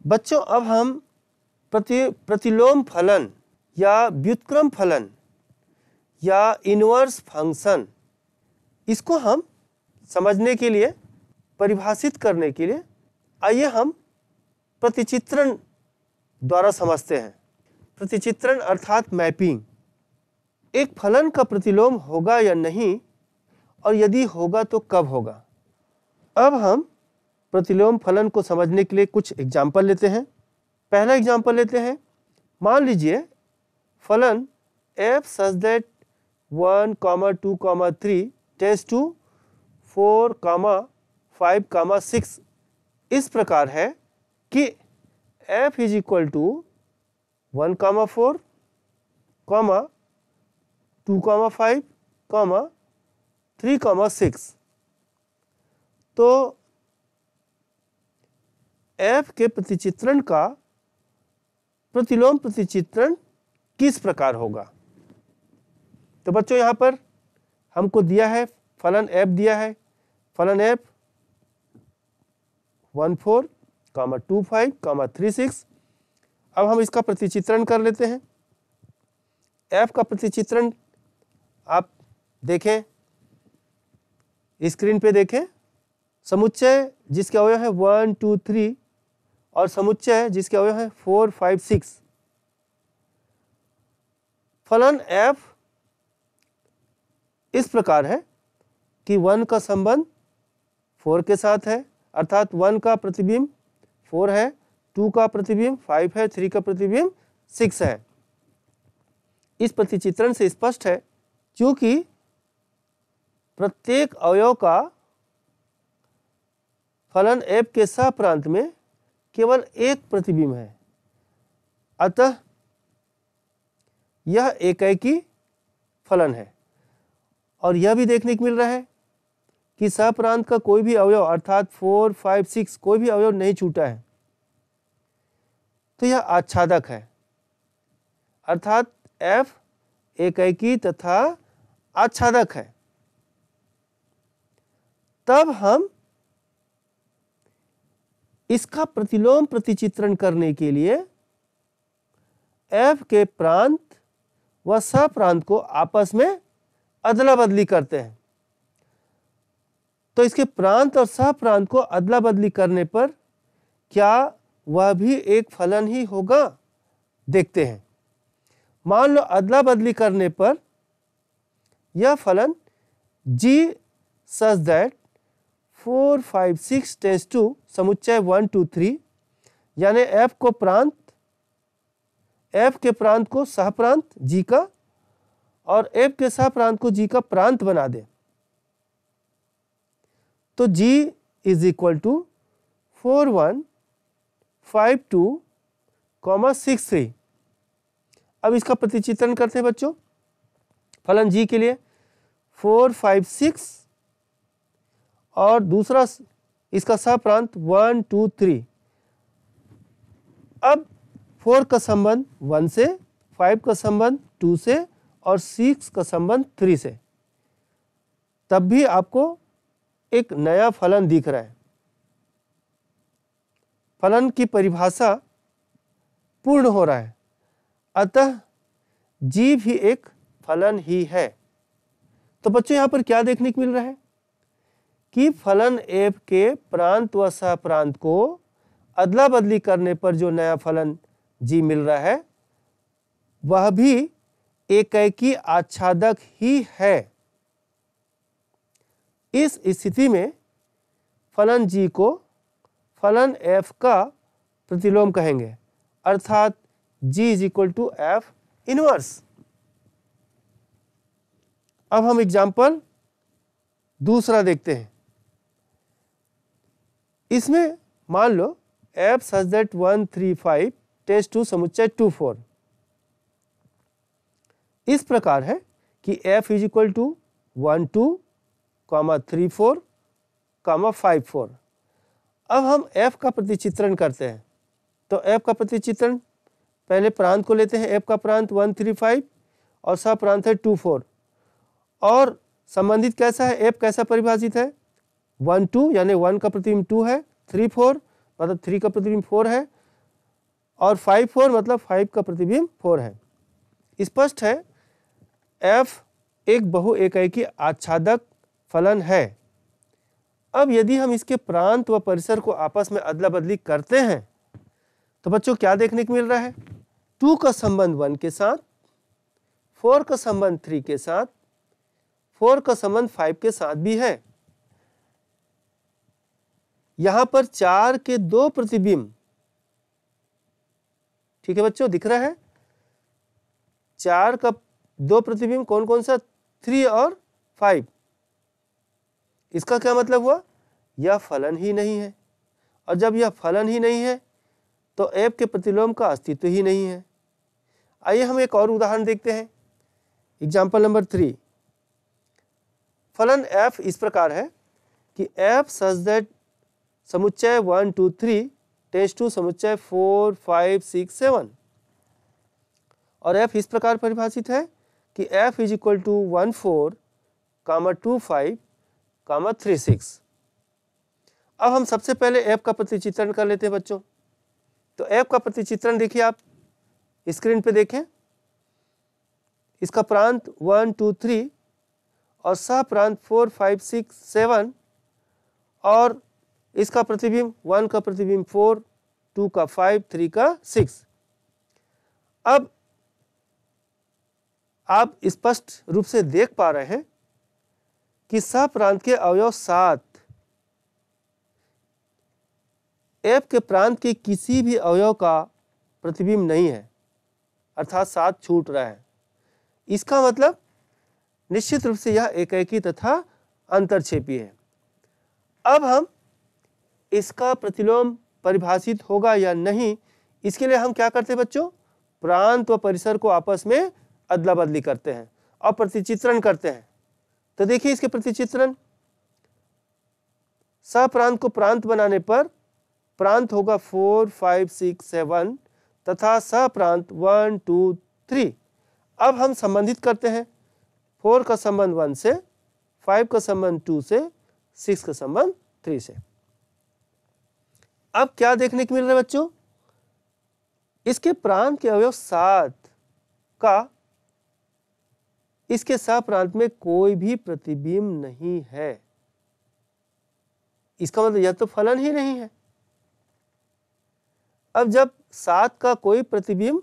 बच्चों अब हम प्रतिलोम फलन या व्युत्क्रम फलन या इनवर्स फंक्शन, इसको हम समझने के लिए, परिभाषित करने के लिए आइए हम प्रतिचित्रण द्वारा समझते हैं। प्रतिचित्रण अर्थात मैपिंग। एक फलन का प्रतिलोम होगा या नहीं, और यदि होगा तो कब होगा। अब हम प्रतिलोम फलन को समझने के लिए कुछ एग्जाम्पल लेते हैं। पहला एग्जाम्पल लेते हैं। मान लीजिए फलन f such that 1, 2, 3 tends to 4, 5, 6 इस प्रकार है कि f is equal to 1, 4, 2, 5, 3, 6। तो f के प्रतिचित्रण का प्रतिलोम प्रतिचित्रण किस प्रकार होगा। तो बच्चों यहाँ पर हमको दिया है फलन f, दिया है फलन f 1, 4, 2, 5, 3, 6। अब हम इसका प्रतिचित्रण कर लेते हैं। f का प्रतिचित्रण आप देखें, स्क्रीन पे देखें। समुच्चय जिसके अवयव है 1, 2, 3 और समुच्चय जिसके अवयव है 4, 5, 6। फलन f इस प्रकार है कि 1 का संबंध 4 के साथ है, अर्थात 1 का प्रतिबिंब 4 है, 2 का प्रतिबिंब 5 है, 3 का प्रतिबिंब 6 है। इस प्रतिचित्रण से स्पष्ट है क्योंकि प्रत्येक अवयव का फलन f के सहप्रांत में केवल एक प्रतिबिंब है, अतः यह एकाकी फलन है। और यह भी देखने को मिल रहा है कि सहप्रांत का कोई भी अवयव अर्थात 4, 5, 6 कोई भी अवयव नहीं छूटा है, तो यह आच्छादक है, अर्थात f एकाकी तथा आच्छादक है। तब हम इसका प्रतिलोम प्रतिचित्रण करने के लिए f के प्रांत व सहप्रांत को आपस में अदला बदली करते हैं। तो इसके प्रांत और सहप्रांत को अदला बदली करने पर क्या वह भी एक फलन ही होगा, देखते हैं। मान लो अदला बदली करने पर यह फलन g such that 4, 5, 6 tends to समुच्चय 1, 2, 3 यानी f को प्रांत, f के प्रांत को सहप्रांत g का और f के सहप्रांत को g का प्रांत बना दे, तो g is equal to 4, 1, 5, 2, 6, 3। अब इसका प्रतिचित्रण करते हैं बच्चों। फलन g के लिए 4, 5, 6 और दूसरा इसका सहप्रांत 1, 2, 3। अब 4 का संबंध 1 से, 5 का संबंध 2 से और 6 का संबंध 3 से, तब भी आपको एक नया फलन दिख रहा है। फलन की परिभाषा पूर्ण हो रहा है, अतः g भी एक फलन ही है। तो बच्चों यहाँ पर क्या देखने को मिल रहा है कि फलन f के प्रांत व सहप्रांत को अदला बदली करने पर जो नया फलन g मिल रहा है वह भी एकाकी आच्छादक ही है। इस स्थिति में फलन g को फलन f का प्रतिलोम कहेंगे, अर्थात g is equal to f inverse. अब हम एग्जाम्पल दूसरा देखते हैं। इसमें मान लो f such that 1, 3, 5 tends to समुच्चय 2, 4 इस प्रकार है कि f is equal to 1, 2, 3, 4, 5, 4। अब हम f का प्रतिचित्रण करते हैं। तो f का प्रतिचित्रण पहले प्रांत को लेते हैं, f का प्रांत 1, 3, 5 और सहप्रांत है 2, 4। और संबंधित कैसा है, f कैसा परिभाषित है 1, 2 यानी 1 का प्रतिबिंब 2 है, 3, 4 मतलब 3 का प्रतिबिंब 4 है और 5 4 मतलब 5 का प्रतिबिंब 4 है। स्पष्ट है f एक बहु एकाकी आच्छादक फलन है। अब यदि हम इसके प्रांत व परिसर को आपस में अदला बदली करते हैं तो बच्चों क्या देखने को मिल रहा है? 2 का संबंध 1 के साथ, 4 का संबंध 3 के साथ, 4 का संबंध 5 के साथ भी है। यहां पर 4 के 2 प्रतिबिंब, ठीक है बच्चों, दिख रहा है? 4 का 2 प्रतिबिंब कौन कौन सा? 3 और 5। इसका क्या मतलब हुआ? यह फलन ही नहीं है, और जब यह फलन ही नहीं है तो f के प्रतिलोम का अस्तित्व ही नहीं है। आइए हम एक और उदाहरण देखते हैं। Example number 3। फलन f इस प्रकार है कि f सच दैट समुच्चय 1 2 3 टेंड्स टू समुच्चय 4 5 6 7, और f इस प्रकार परिभाषित है कि f इज इक्वल टू 1 4 2 5 3 6। अब हम सबसे पहले f का प्रतिचित्रण कर लेते हैं बच्चों। तो f का प्रतिचित्रण देखिए, आप स्क्रीन पे देखें। इसका प्रांत 1 2 3 और सह प्रांत 4 5 6 7, और इसका प्रतिबिंब 1 का प्रतिबिंब 4, 2 का 5, 3 का 6। अब आप स्पष्ट रूप से देख पा रहे हैं कि सह प्रांत के अवयव 7 f के प्रांत के किसी भी अवयव का प्रतिबिंब नहीं है, अर्थात 7 छूट रहा है। इसका मतलब निश्चित रूप से यह एकाकी तथा अंतरक्षेपी है। अब हम इसका प्रतिलोम परिभाषित होगा या नहीं, इसके लिए हम क्या करते हैं बच्चों? प्रांत व परिसर को आपस में अदला बदली करते हैं और प्रतिचित्रण करते हैं। तो देखिए इसके प्रतिचित्रण, सह प्रांत को प्रांत बनाने पर प्रांत होगा 4 5 6 7 तथा सह प्रांत 1 2 3। अब हम संबंधित करते हैं 4 का संबंध 1 से, 5 का संबंध 2 से, 6 का संबंध 3 से। अब क्या देखने को मिल रहा है बच्चों? इसके प्रांत के अवयव 7 का इसके सह प्रांत में कोई भी प्रतिबिंब नहीं है। इसका मतलब यह तो फलन ही नहीं है। अब जब 7 का कोई प्रतिबिंब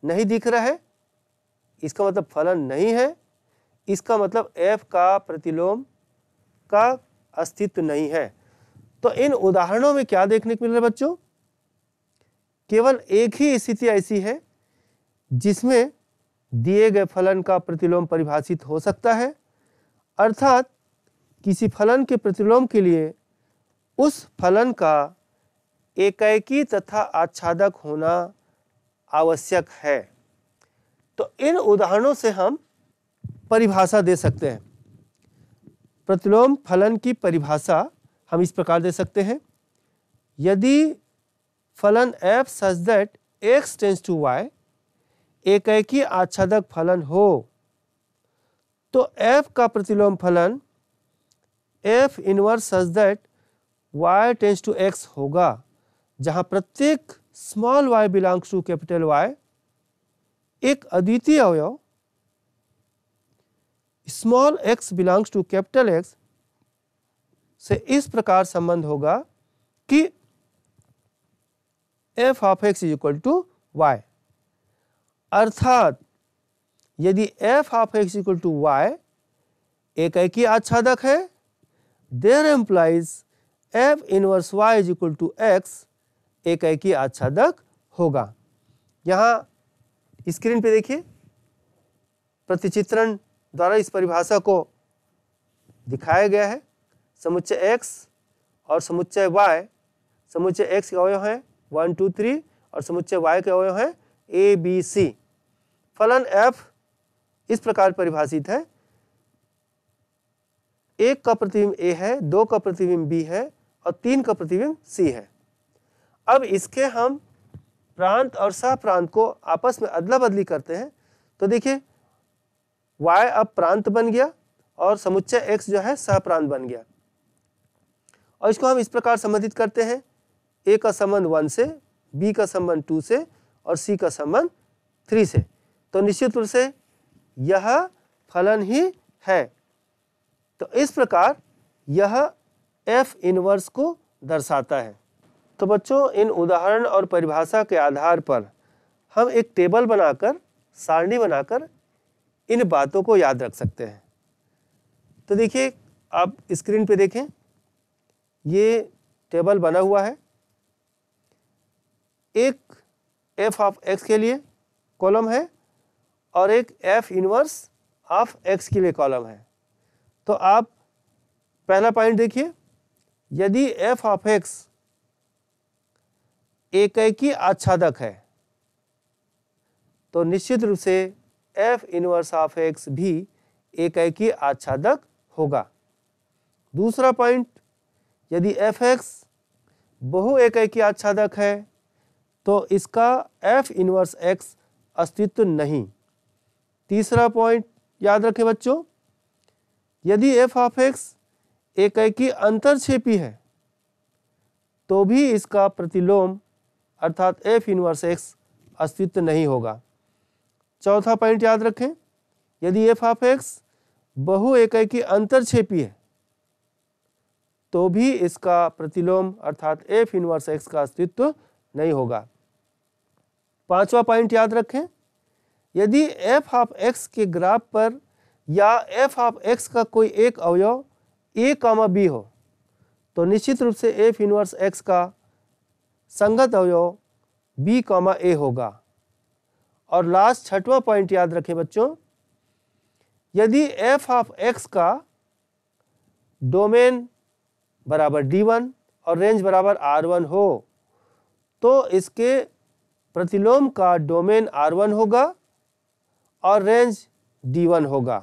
नहीं दिख रहा है, इसका मतलब फलन नहीं है। इसका मतलब f का प्रतिलोम का अस्तित्व नहीं है। तो इन उदाहरणों में क्या देखने को मिल रहा है बच्चों? केवल एक ही स्थिति ऐसी है जिसमें दिए गए फलन का प्रतिलोम परिभाषित हो सकता है, अर्थात किसी फलन के प्रतिलोम के लिए उस फलन का एकाकी तथा आच्छादक होना आवश्यक है। तो इन उदाहरणों से हम परिभाषा दे सकते हैं। प्रतिलोम फलन की परिभाषा हम इस प्रकार दे सकते हैं। यदि फलन f such that x tends to y एकाकी आच्छादक फलन हो तो f का प्रतिलोम फलन f inverse such that y tends to x होगा, जहां प्रत्येक small y belongs to capital Y एक अद्वितीय अवयव small x belongs to capital X से इस प्रकार संबंध होगा कि f of x is equal to y, अर्थात यदि f of x equal to y एकाकी आच्छादक है, there implies f inverse y is equal to x एकाकी आच्छादक होगा। यहां स्क्रीन पे देखिए, प्रतिचित्रण द्वारा इस परिभाषा को दिखाया गया है। समुच्चय x और समुच्चय y, समुच्चय x के अवयव हैं 1 2 3 और समुच्चय y के अवयव हैं a b c। फलन f इस प्रकार परिभाषित है, 1 का प्रतिबिंब a है, 2 का प्रतिबिंब b है और 3 का प्रतिबिंब c है। अब इसके हम प्रांत और सह प्रांत को आपस में अदला बदली करते हैं तो देखिए y अब प्रांत बन गया और समुच्चय x जो है सह प्रांत बन गया। और इसको हम इस प्रकार संबंधित करते हैं, a का संबंध 1 से, B का संबंध 2 से और C का संबंध 3 से, तो निश्चित रूप से यह फलन ही है। तो इस प्रकार यह F इनवर्स को दर्शाता है। तो बच्चों, इन उदाहरण और परिभाषा के आधार पर हम एक टेबल बनाकर, सारणी बनाकर इन बातों को याद रख सकते हैं। तो देखिए, आप स्क्रीन पे देखें, ये टेबल बना हुआ है। एक f ऑफ x के लिए कॉलम है और एक f इनवर्स ऑफ x के लिए कॉलम है। तो आप पहला पॉइंट देखिए, यदि f ऑफ x एकैकी आच्छादक है तो निश्चित रूप से f इनवर्स ऑफ x भी एकैकी आच्छादक होगा। दूसरा पॉइंट, यदि fx बहु एकैकी आच्छादक है तो इसका f इनवर्स x अस्तित्व नहीं। तीसरा पॉइंट याद रखें बच्चों, यदि f ऑफ x एकैकी अंतरक्षेपी है तो भी इसका प्रतिलोम अर्थात f इनवर्स x अस्तित्व नहीं होगा। चौथा पॉइंट याद रखें, यदि f ऑफ x बहु एकैकी अंतरक्षेपी है तो भी इसका प्रतिलोम अर्थात f इनवर्स x का अस्तित्व नहीं होगा। पांचवा पॉइंट याद रखें, यदि f ऑफ x के ग्राफ पर या f ऑफ x का कोई एक अवयव a, b हो तो निश्चित रूप से f इनवर्स x का संगत अवयव b, a होगा। और लास्ट छठवां पॉइंट याद रखें बच्चों, यदि f ऑफ x का डोमेन बराबर d1 और रेंज बराबर r1 हो तो इसके प्रतिलोम का डोमेन r1 होगा और रेंज d1 होगा।